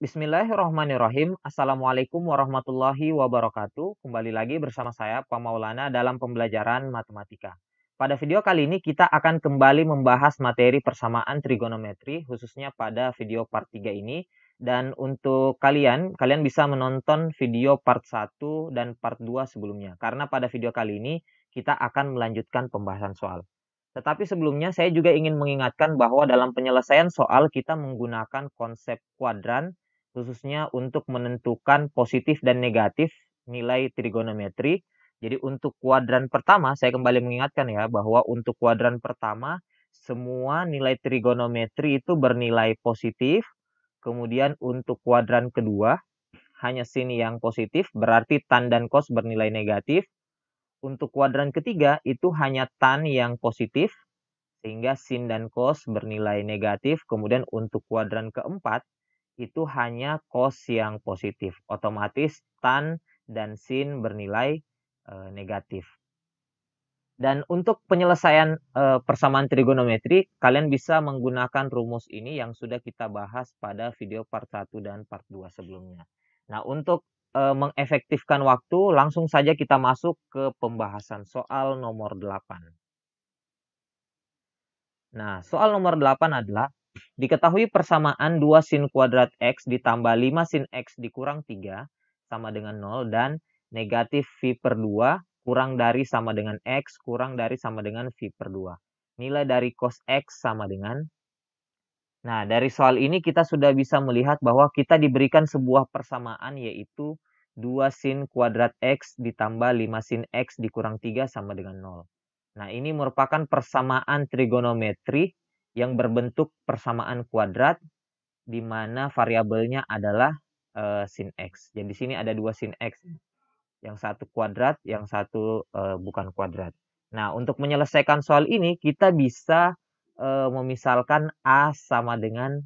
Bismillahirrahmanirrahim. Assalamualaikum warahmatullahi wabarakatuh. Kembali lagi bersama saya, Pak Maulana, dalam pembelajaran matematika. Pada video kali ini kita akan kembali membahas materi persamaan trigonometri, khususnya pada video part 3 ini. Dan untuk kalian bisa menonton video part 1 dan part 2 sebelumnya. Karena pada video kali ini kita akan melanjutkan pembahasan soal. Tetapi sebelumnya saya juga ingin mengingatkan bahwa dalam penyelesaian soal kita menggunakan konsep kuadran, khususnya untuk menentukan positif dan negatif nilai trigonometri. Jadi untuk kuadran pertama, saya kembali mengingatkan ya, bahwa untuk kuadran pertama, semua nilai trigonometri itu bernilai positif. Kemudian untuk kuadran kedua, hanya sin yang positif, berarti tan dan cos bernilai negatif. Untuk kuadran ketiga, itu hanya tan yang positif, sehingga sin dan cos bernilai negatif. Kemudian untuk kuadran keempat, itu hanya cos yang positif. Otomatis tan dan sin bernilai negatif. Dan untuk penyelesaian persamaan trigonometri, kalian bisa menggunakan rumus ini yang sudah kita bahas pada video part 1 dan part 2 sebelumnya. Nah, untuk mengefektifkan waktu, langsung saja kita masuk ke pembahasan soal nomor 8. Nah, soal nomor 8 adalah diketahui persamaan 2 sin kuadrat X ditambah 5 sin X dikurang 3 sama dengan 0 dan negatif V per 2 kurang dari sama dengan X kurang dari sama dengan V per 2. Nilai dari cos X sama dengan. Nah, dari soal ini kita sudah bisa melihat bahwa kita diberikan sebuah persamaan yaitu 2 sin kuadrat X ditambah 5 sin X dikurang 3 sama dengan 0. Nah, ini merupakan persamaan trigonometri yang berbentuk persamaan kuadrat di mana variabelnya adalah sin X. Jadi di sini ada 2 sin X. Yang satu kuadrat, yang satu bukan kuadrat. Nah, untuk menyelesaikan soal ini kita bisa memisalkan A sama dengan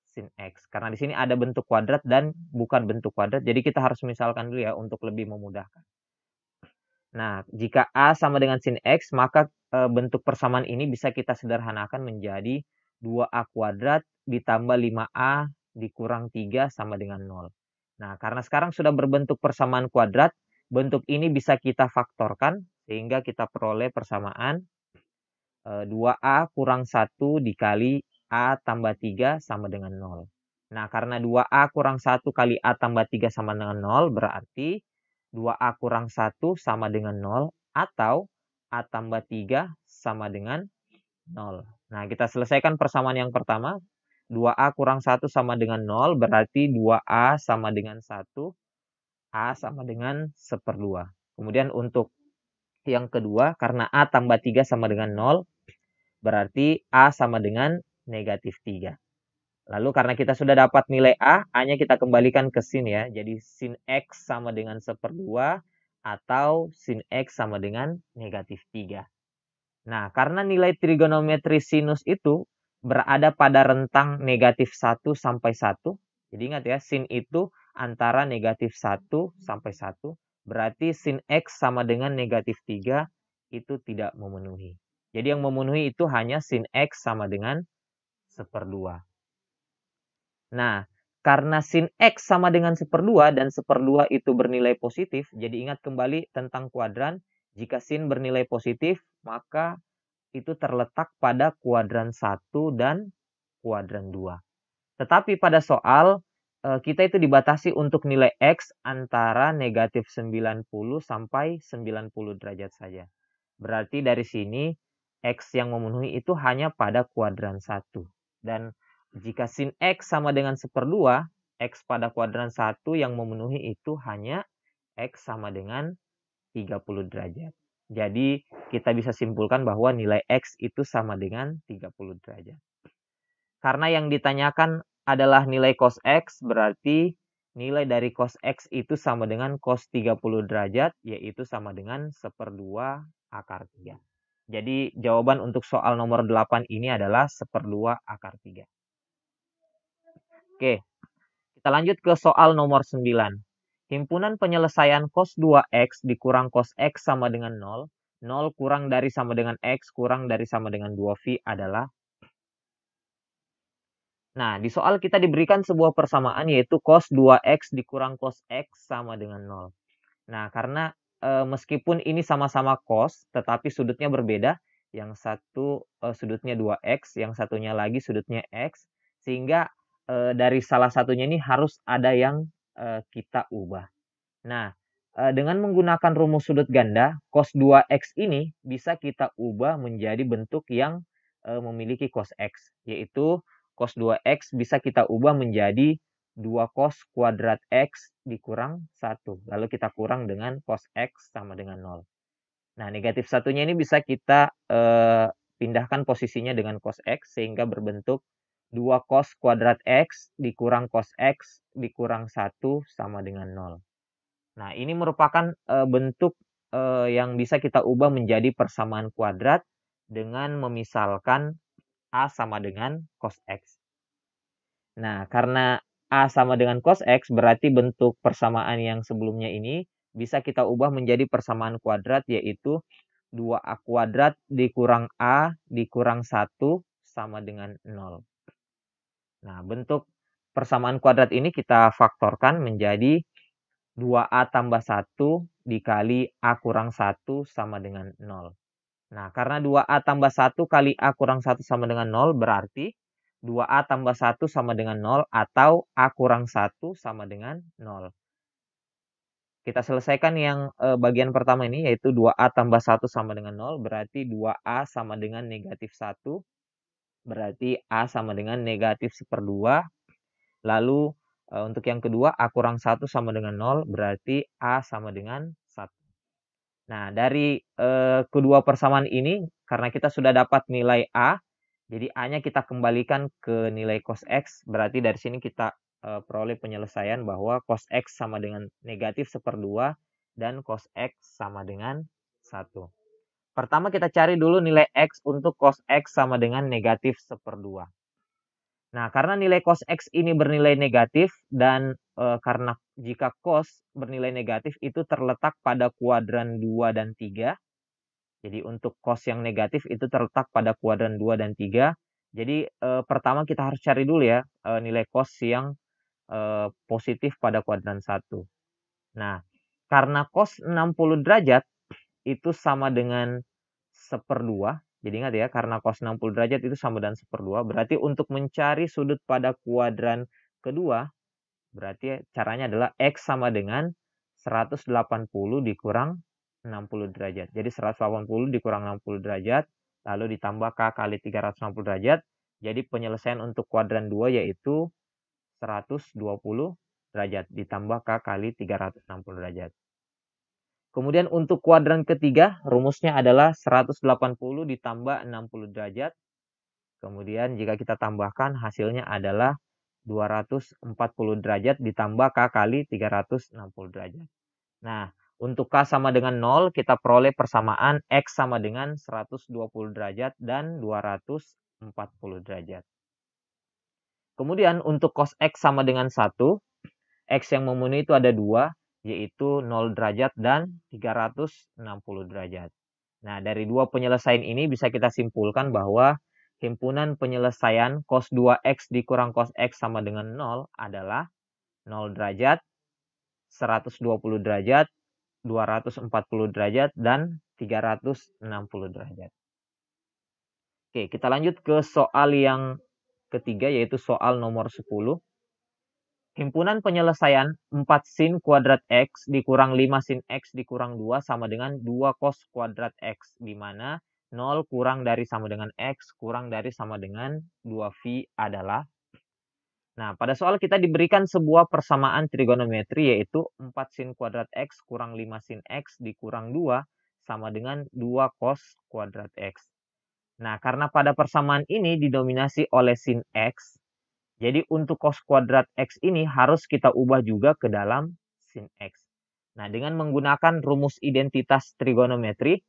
sin X. Karena di sini ada bentuk kuadrat dan bukan bentuk kuadrat. Jadi kita harus misalkan dulu ya untuk lebih memudahkan. Nah, jika A sama dengan sin X, maka bentuk persamaan ini bisa kita sederhanakan menjadi 2A kuadrat ditambah 5A dikurang 3 sama dengan 0. Nah, karena sekarang sudah berbentuk persamaan kuadrat, bentuk ini bisa kita faktorkan sehingga kita peroleh persamaan 2A kurang 1 dikali A tambah 3 sama dengan 0. Nah, karena 2A kurang 1 kali A tambah 3 sama dengan 0, berarti 2A kurang 1 sama dengan 0, atau A tambah 3 sama dengan 0. Nah, kita selesaikan persamaan yang pertama. 2A kurang 1 sama dengan 0, berarti 2A sama dengan 1, A sama dengan 1/2. Kemudian untuk yang kedua, karena A tambah 3 sama dengan 0, berarti A sama dengan negatif 3. Lalu karena kita sudah dapat nilai A, A-nya kita kembalikan ke sin ya. Jadi sin X sama dengan 1/2 atau sin X sama dengan negatif 3. Nah, karena nilai trigonometri sinus itu berada pada rentang negatif 1 sampai 1. Jadi ingat ya, sin itu antara negatif 1 sampai 1. Berarti sin X sama dengan negatif 3 itu tidak memenuhi. Jadi yang memenuhi itu hanya sin X sama dengan 1/2. Nah, karena sin X sama dengan 1/2 dan 1/2 itu bernilai positif, jadi ingat kembali tentang kuadran, jika sin bernilai positif, maka itu terletak pada kuadran 1 dan kuadran 2. Tetapi pada soal, kita itu dibatasi untuk nilai X antara negatif 90 sampai 90 derajat saja. Berarti dari sini, X yang memenuhi itu hanya pada kuadran 1. Dan jika sin X sama dengan 1/2, X pada kuadran 1 yang memenuhi itu hanya X sama dengan 30 derajat. Jadi kita bisa simpulkan bahwa nilai X itu sama dengan 30 derajat. Karena yang ditanyakan adalah nilai cos X, berarti nilai dari cos X itu sama dengan cos 30 derajat, yaitu sama dengan 1/2 akar 3. Jadi jawaban untuk soal nomor 8 ini adalah 1/2 akar 3. Oke, kita lanjut ke soal nomor 9. Himpunan penyelesaian cos 2x dikurang cos x sama dengan 0, 0 kurang dari sama dengan x kurang dari sama dengan 2v adalah. Nah, di soal kita diberikan sebuah persamaan yaitu cos 2x dikurang cos x sama dengan 0. Nah, karena meskipun ini sama-sama cos, tetapi sudutnya berbeda. Yang satu sudutnya 2x, yang satunya lagi sudutnya x. Sehingga dari salah satunya ini harus ada yang kita ubah. Nah, dengan menggunakan rumus sudut ganda, cos 2x ini bisa kita ubah menjadi bentuk yang memiliki cos x. Yaitu cos 2x bisa kita ubah menjadi 2 cos kuadrat x dikurang 1. Lalu kita kurang dengan cos x sama dengan 0. Nah, negatif satunya ini bisa kita pindahkan posisinya dengan cos x sehingga berbentuk 2 cos kuadrat x dikurang cos x dikurang 1 sama dengan 0. Nah, ini merupakan bentuk yang bisa kita ubah menjadi persamaan kuadrat dengan memisalkan A sama dengan cos x. Nah, karena A sama dengan cos x, berarti bentuk persamaan yang sebelumnya ini bisa kita ubah menjadi persamaan kuadrat, yaitu 2A kuadrat dikurang A dikurang 1 sama dengan 0. Nah, bentuk persamaan kuadrat ini kita faktorkan menjadi 2A tambah 1 dikali A kurang 1 sama dengan 0. Nah, karena 2A tambah 1 kali A kurang 1 sama dengan 0, berarti 2A tambah 1 sama dengan 0 atau A kurang 1 sama dengan 0. Kita selesaikan yang bagian pertama ini, yaitu 2A tambah 1 sama dengan 0, berarti 2A sama dengan negatif 1, berarti A sama dengan negatif 1/2. Lalu untuk yang kedua, A kurang 1 sama dengan 0, berarti A sama dengan 1. Nah, dari kedua persamaan ini, karena kita sudah dapat nilai A, jadi A-nya kita kembalikan ke nilai cos X, berarti dari sini kita peroleh penyelesaian bahwa cos X sama dengan negatif 1/2 dan cos X sama dengan 1. Pertama kita cari dulu nilai X untuk cos X sama dengan negatif 1/2. Nah, karena nilai cos X ini bernilai negatif dan karena jika cos bernilai negatif itu terletak pada kuadran 2 dan 3. Jadi untuk cos yang negatif itu terletak pada kuadran 2 dan 3. Jadi pertama kita harus cari dulu ya nilai cos yang positif pada kuadran 1. Nah, karena cos 60 derajat itu sama dengan 1/2. Jadi ingat ya, karena cos 60 derajat itu sama dengan 1/2. Berarti untuk mencari sudut pada kuadran kedua, berarti caranya adalah X sama dengan 180 dikurang 60 derajat. Jadi 180 dikurang 60 derajat, lalu ditambah K kali 360 derajat. Jadi penyelesaian untuk kuadran 2 yaitu 120 derajat, ditambah K kali 360 derajat. Kemudian untuk kuadran ketiga, rumusnya adalah 180 ditambah 60 derajat. Kemudian jika kita tambahkan, hasilnya adalah 240 derajat ditambah K kali 360 derajat. Nah, untuk K sama dengan 0, kita peroleh persamaan X sama dengan 120 derajat dan 240 derajat. Kemudian untuk cos X sama dengan 1, X yang memenuhi itu ada 2, yaitu 0 derajat dan 360 derajat. Nah, dari dua penyelesaian ini bisa kita simpulkan bahwa himpunan penyelesaian cos 2x dikurang cos x sama dengan 0 adalah 0 derajat, 120 derajat, 240 derajat, dan 360 derajat. Oke, kita lanjut ke soal yang ketiga, yaitu soal nomor 10. Himpunan penyelesaian 4 sin kuadrat X dikurang 5 sin X dikurang 2 sama dengan 2 cos kuadrat X, di mana 0 kurang dari sama dengan X kurang dari sama dengan 2V adalah. Nah, pada soal kita diberikan sebuah persamaan trigonometri yaitu 4 sin kuadrat X kurang 5 sin X dikurang 2 sama dengan 2 cos kuadrat X. Nah, karena pada persamaan ini didominasi oleh sin X, jadi untuk cos kuadrat X ini harus kita ubah juga ke dalam sin X. Nah, dengan menggunakan rumus identitas trigonometri,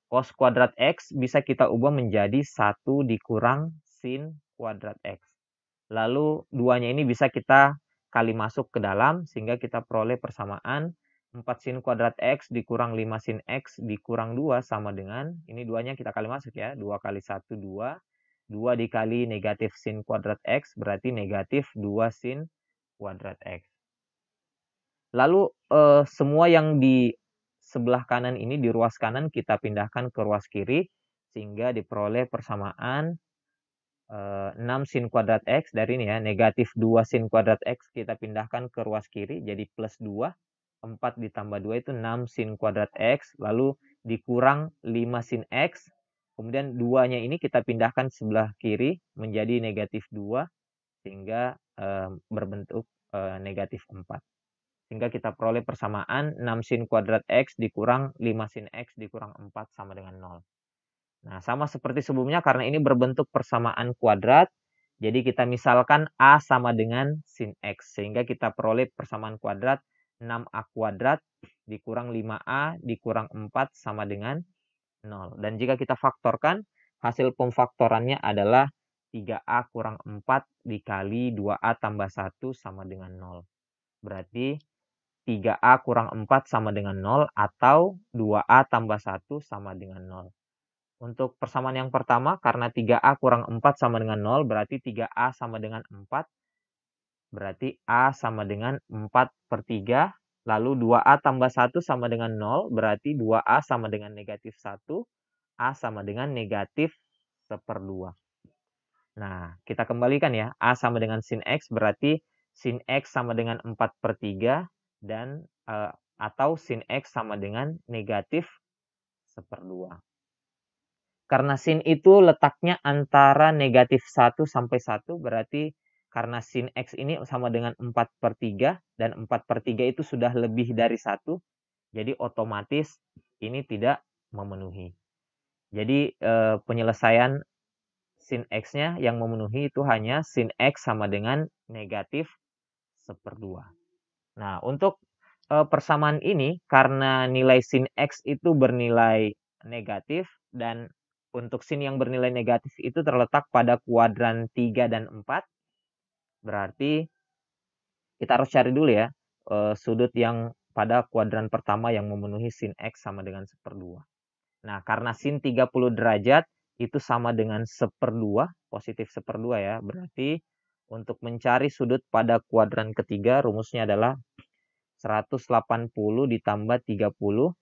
cos kuadrat X bisa kita ubah menjadi 1 dikurang sin kuadrat X. Lalu duanya ini bisa kita kali masuk ke dalam sehingga kita peroleh persamaan 4 sin kuadrat X dikurang 5 sin X dikurang 2 sama dengan, ini duanya kita kali masuk ya, 2 kali 1, 2. 2 dikali negatif sin kuadrat X berarti negatif 2 sin kuadrat X. Lalu semua yang di sebelah kanan ini, di ruas kanan kita pindahkan ke ruas kiri, sehingga diperoleh persamaan 6 sin kuadrat X dari ini ya, negatif 2 sin kuadrat X kita pindahkan ke ruas kiri, jadi plus 2, 4 ditambah 2 itu 6 sin kuadrat X, lalu dikurang 5 sin X, kemudian 2-nya ini kita pindahkan sebelah kiri menjadi negatif 2, sehingga berbentuk negatif 4. Sehingga kita peroleh persamaan 6 sin kuadrat X dikurang 5 sin X dikurang 4 sama dengan 0. Nah, sama seperti sebelumnya karena ini berbentuk persamaan kuadrat, jadi kita misalkan A sama dengan sin X. Sehingga kita peroleh persamaan kuadrat 6A kuadrat dikurang 5A dikurang 4 sama dengan 0. Dan jika kita faktorkan, hasil pemfaktorannya adalah 3A kurang 4 dikali 2A tambah 1 sama dengan 0. Berarti 3A kurang 4 sama dengan 0 atau 2A tambah 1 sama dengan 0. Untuk persamaan yang pertama, karena 3A kurang 4 sama dengan 0, berarti 3A sama dengan 4. Berarti A sama dengan 4/3. Lalu 2A tambah 1 sama dengan 0, berarti 2A sama dengan negatif 1. A sama dengan negatif 1/2. Nah, kita kembalikan ya. A sama dengan sin X, berarti sin X sama dengan 4/3. Dan atau sin X sama dengan negatif 1/2. Karena sin itu letaknya antara negatif 1 sampai 1, berarti karena sin X ini sama dengan 4/3, dan 4/3 itu sudah lebih dari 1, jadi otomatis ini tidak memenuhi. Jadi penyelesaian sin X-nya yang memenuhi itu hanya sin X sama dengan negatif 1/2. Nah, untuk persamaan ini, karena nilai sin X itu bernilai negatif, dan untuk sin yang bernilai negatif itu terletak pada kuadran 3 dan 4. Berarti kita harus cari dulu ya sudut yang pada kuadran pertama yang memenuhi sin X sama dengan 1/2. Nah, karena sin 30 derajat itu sama dengan 1/2, positif 1/2 ya. Berarti untuk mencari sudut pada kuadran ketiga, rumusnya adalah 180 ditambah 30,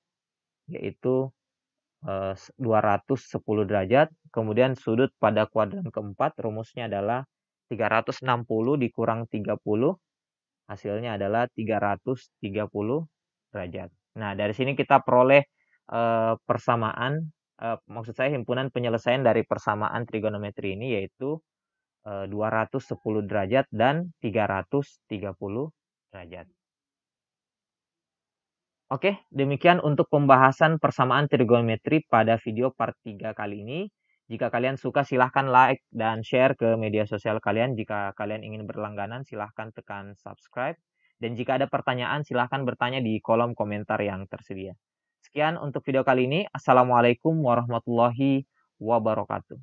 yaitu 210 derajat. Kemudian sudut pada kuadran keempat rumusnya adalah 360 dikurang 30, hasilnya adalah 330 derajat. Nah, dari sini kita peroleh persamaan, maksud saya himpunan penyelesaian dari persamaan trigonometri ini, yaitu 210 derajat dan 330 derajat. Oke, demikian untuk pembahasan persamaan trigonometri pada video part 3 kali ini. Jika kalian suka, silahkan like dan share ke media sosial kalian. Jika kalian ingin berlangganan, silahkan tekan subscribe. Dan jika ada pertanyaan, silahkan bertanya di kolom komentar yang tersedia. Sekian untuk video kali ini. Assalamualaikum warahmatullahi wabarakatuh.